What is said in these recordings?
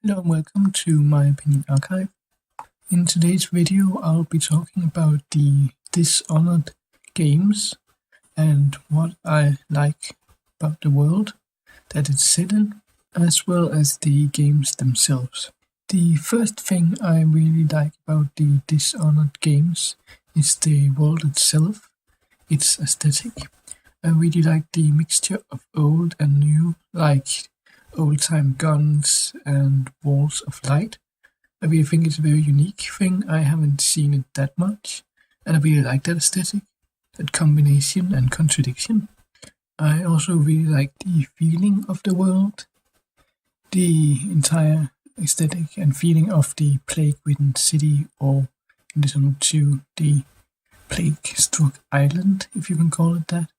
Hello and welcome to my opinion archive. In today's video I'll be talking about the Dishonored games and what I like about the world that it's set in, as well as the games themselves. The first thing I really like about the Dishonored games is the world itself, its aesthetic. I really like the mixture of old and new, like old-time guns and walls of light. I really think it's a very unique thing. I haven't seen it that much, and I really like that aesthetic, that combination and contradiction. I also really like the feeling of the world, the entire aesthetic and feeling of the plague-ridden city, or in Dishonored 2, the plague-struck island, if you can call it that.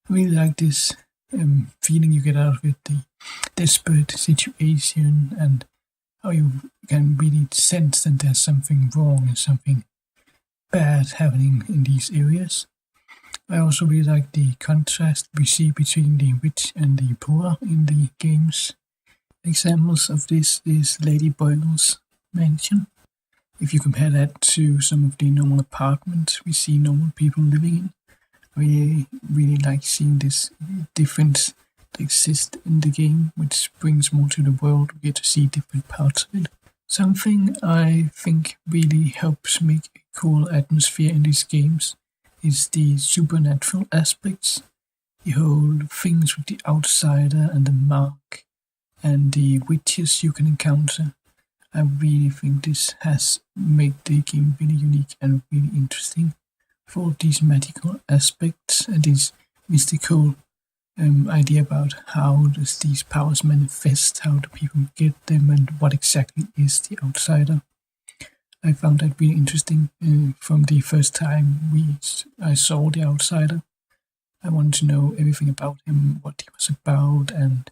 I really like this feeling you get out of it, the desperate situation, and how you can really sense that there's something wrong and something bad happening in these areas. I also really like the contrast we see between the rich and the poor in the games. Examples of this is Lady Boyle's mansion. If you compare that to some of the normal apartments we see normal people living in, I really like seeing this difference that exists in the game, which brings more to the world. We get to see different parts of it. Something I think really helps make a cool atmosphere in these games is the supernatural aspects. The whole things with the outsider and the mark and the witches you can encounter. I really think this has made the game really unique and really interesting for these magical aspects and this mystical idea about how does these powers manifest, how do people get them, and what exactly is the outsider. I found that really interesting from the first time I saw the outsider. I wanted to know everything about him, what he was about, and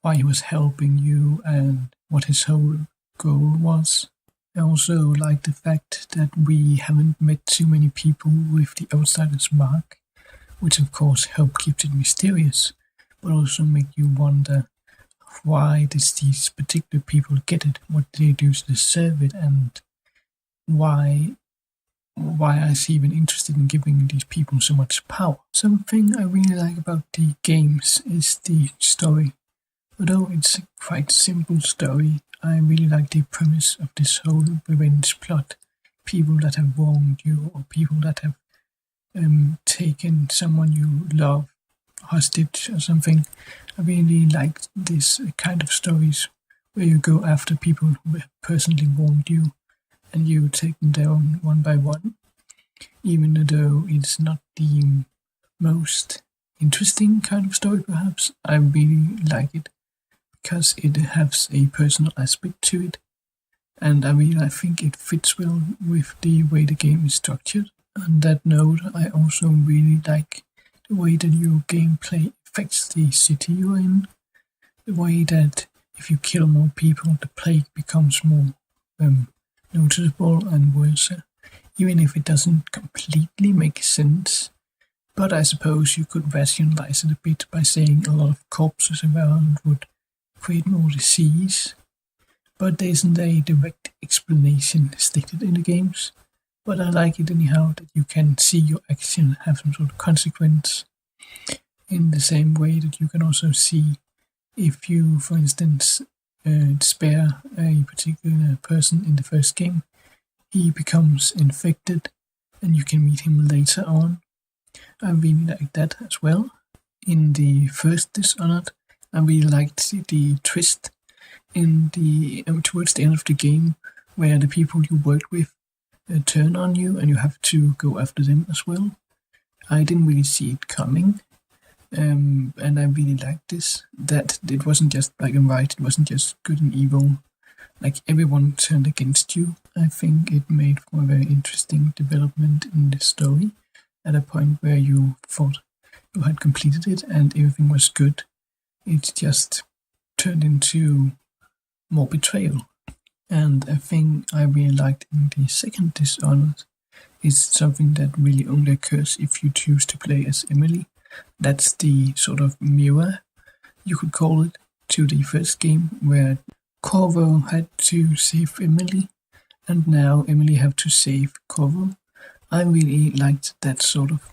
why he was helping you, and what his whole goal was. I also like the fact that we haven't met too many people with the outsider's mark, which of course help keep it mysterious, but also make you wonder why does these particular people get it, what do they do to deserve it, and why I see even interested in giving these people so much power. Something I really like about the games is the story. Although it's a quite simple story, I really like the premise of this whole revenge plot. People that have wronged you, or people that have taken someone you love hostage or something. I really like this kind of stories where you go after people who have personally wronged you and you take them down one by one. Even though it's not the most interesting kind of story perhaps, I really like it because it has a personal aspect to it, and I think it fits well with the way the game is structured. On that note, I also really like the way that your gameplay affects the city you're in, the way that if you kill more people, the plague becomes more noticeable and worse, even if it doesn't completely make sense. But I suppose you could rationalize it a bit by saying a lot of corpses around would create more disease, but there isn't a direct explanation stated in the games. But I like it anyhow that you can see your action have some sort of consequence, in the same way that you can also see if you, for instance, spare a particular person in the first game, he becomes infected and you can meet him later on. I really like that as well. In the first Dishonored, I really liked the twist in the towards the end of the game, where the people you work with turn on you and you have to go after them as well. I didn't really see it coming, and I really liked this. That it wasn't just black and white, it wasn't just good and evil. Like everyone turned against you. I think it made for a very interesting development in the story. At a point where you thought you had completed it and everything was good, it just turned into more betrayal. And a thing I really liked in the second Dishonored is something that really only occurs if you choose to play as Emily. That's the sort of mirror, you could call it, to the first game, where Corvo had to save Emily, and now Emily have to save Corvo. I really liked that sort of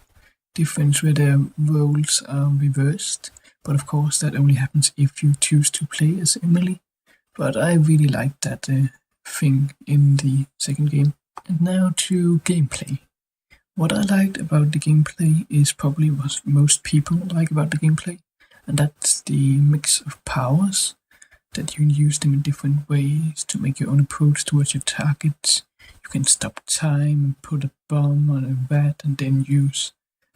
difference where their roles are reversed, but of course that only happens if you choose to play as Emily. But I really liked that thing in the second game. And now to gameplay. What I liked about the gameplay is probably what most people like about the gameplay, and that's the mix of powers, that you can use them in different ways to make your own approach towards your targets. You can stop time and put a bomb on a vat and then use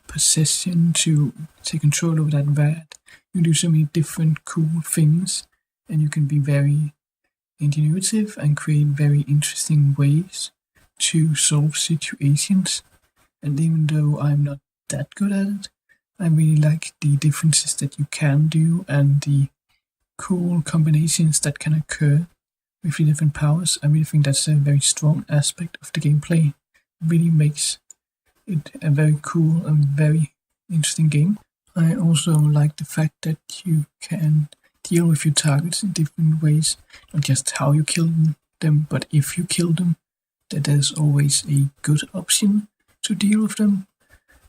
possession to take control over that vat. You do so many different cool things, and you can be very intuitive and create very interesting ways to solve situations. And even though I'm not that good at it, I really like the differences that you can do and the cool combinations that can occur with the different powers. I really think that's a very strong aspect of the gameplay. It really makes it a very cool and very interesting game. I also like the fact that you can deal with your targets in different ways, not just how you kill them, but if you kill them, that there's always a good option to deal with them.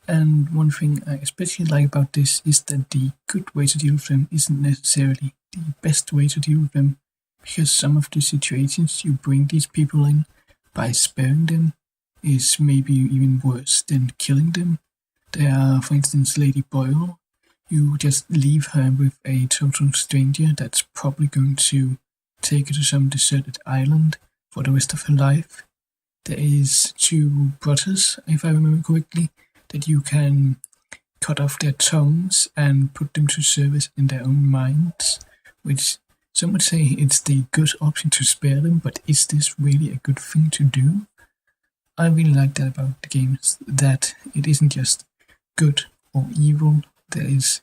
And one thing I especially like about this is that the good way to deal with them isn't necessarily the best way to deal with them, because some of the situations you bring these people in by sparing them is maybe even worse than killing them. There are, for instance, Lady Boyle. You just leave her with a total stranger that's probably going to take her to some deserted island for the rest of her life. There is two brothers, if I remember correctly, that you can cut off their tongues and put them to service in their own minds, which some would say it's the good option to spare them, but is this really a good thing to do? I really like that about the games, that it isn't just good or evil, there is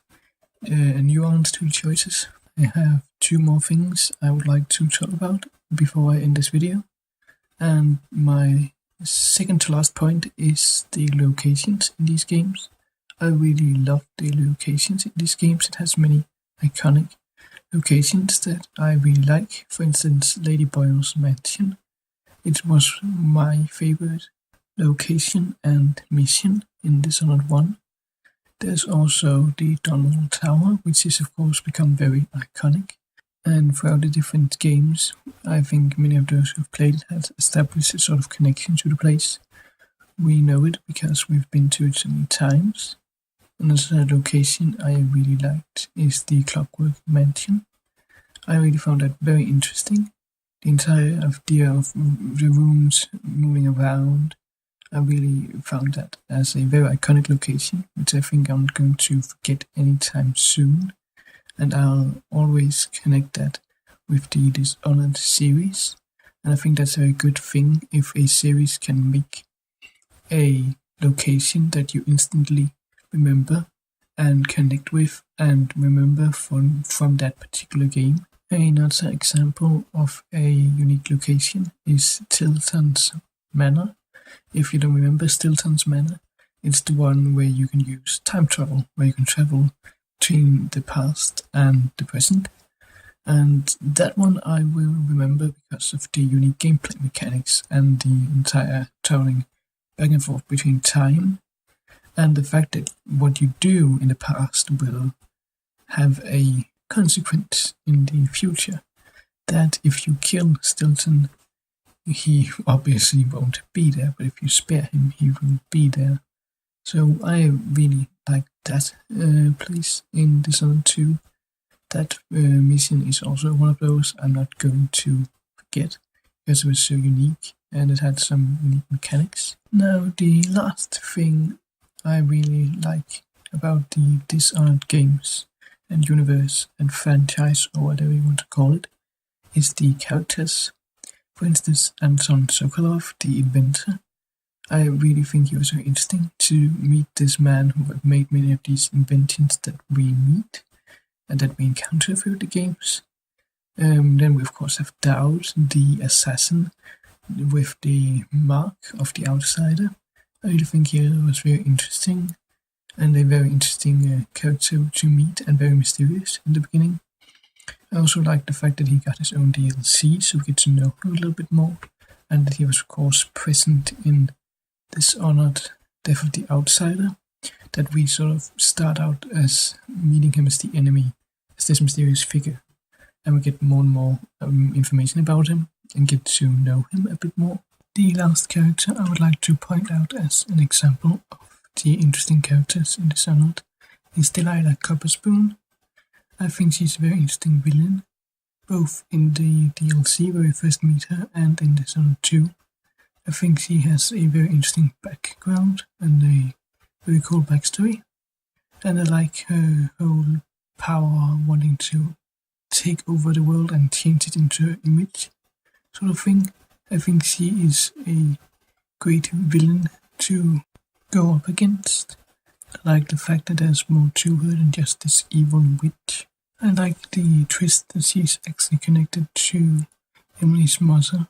a nuance to the choices. I have two more things I would like to talk about before I end this video, and my second to last point is the locations in these games. I really love the locations in these games. It has many iconic locations that I really like. For instance, Lady Boyle's mansion. It was my favorite location and mission in Dishonored 1. There's also the Donald Tower, which is of course become very iconic. And throughout the different games, I think many of those who've played it have established a sort of connection to the place. We know it because we've been to it so many times. Another location I really liked is the Clockwork Mansion. I really found that very interesting. The entire idea of the rooms moving around, I really found that as a very iconic location, which I think I'm not going to forget anytime soon. And I'll always connect that with the Dishonored series. And I think that's a very good thing if a series can make a location that you instantly remember and connect with and remember from that particular game. Another example of a unique location is Tilton's Manor. If you don't remember Tilton's Manor, it's the one where you can use time travel, where you can travel between the past and the present. And that one I will remember because of the unique gameplay mechanics and the entire traveling back and forth between time, and the fact that what you do in the past will have a consequence in the future. That if you kill Stilton, he obviously won't be there, but if you spare him, he will be there. So I really like that place in Dishonored 2. That mission is also one of those I'm not going to forget because it was so unique and it had some unique mechanics. Now, the last thing I really like about the Dishonored games and universe and franchise, or whatever you want to call it, is the characters. For instance, Anton Sokolov, the inventor. I really think he was very interesting to meet this man who had made many of these inventions that we meet and that we encounter through the games. Then we of course have Dowd, the assassin, with the mark of the outsider. I really think he was very interesting and a very interesting character to meet and very mysterious in the beginning. I also like the fact that he got his own DLC, so we get to know him a little bit more, and that he was of course present in Dishonored, Death of the Outsider, that we sort of start out as meeting him as the enemy, as this mysterious figure, and we get more and more information about him and get to know him a bit more. The last character I would like to point out as an example of the interesting characters in Dishonored is Delilah Copperspoon. I think she's a very interesting villain, both in the DLC where we first meet her and in Dishonored 2. I think she has a very interesting background and a very cool backstory, and I like her whole power wanting to take over the world and change it into her image sort of thing. I think she is a great villain to go up against. I like the fact that there's more to her than just this evil witch. I like the twist that she's actually connected to Emily's mother.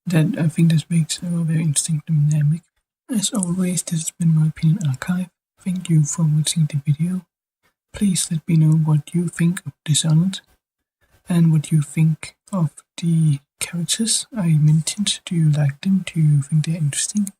That I think this makes her a very interesting dynamic. As always, this has been my opinion archive. Thank you for watching the video. Please let me know what you think of Dishonored and what you think of the characters I mentioned. Do you like them? Do you think they're interesting?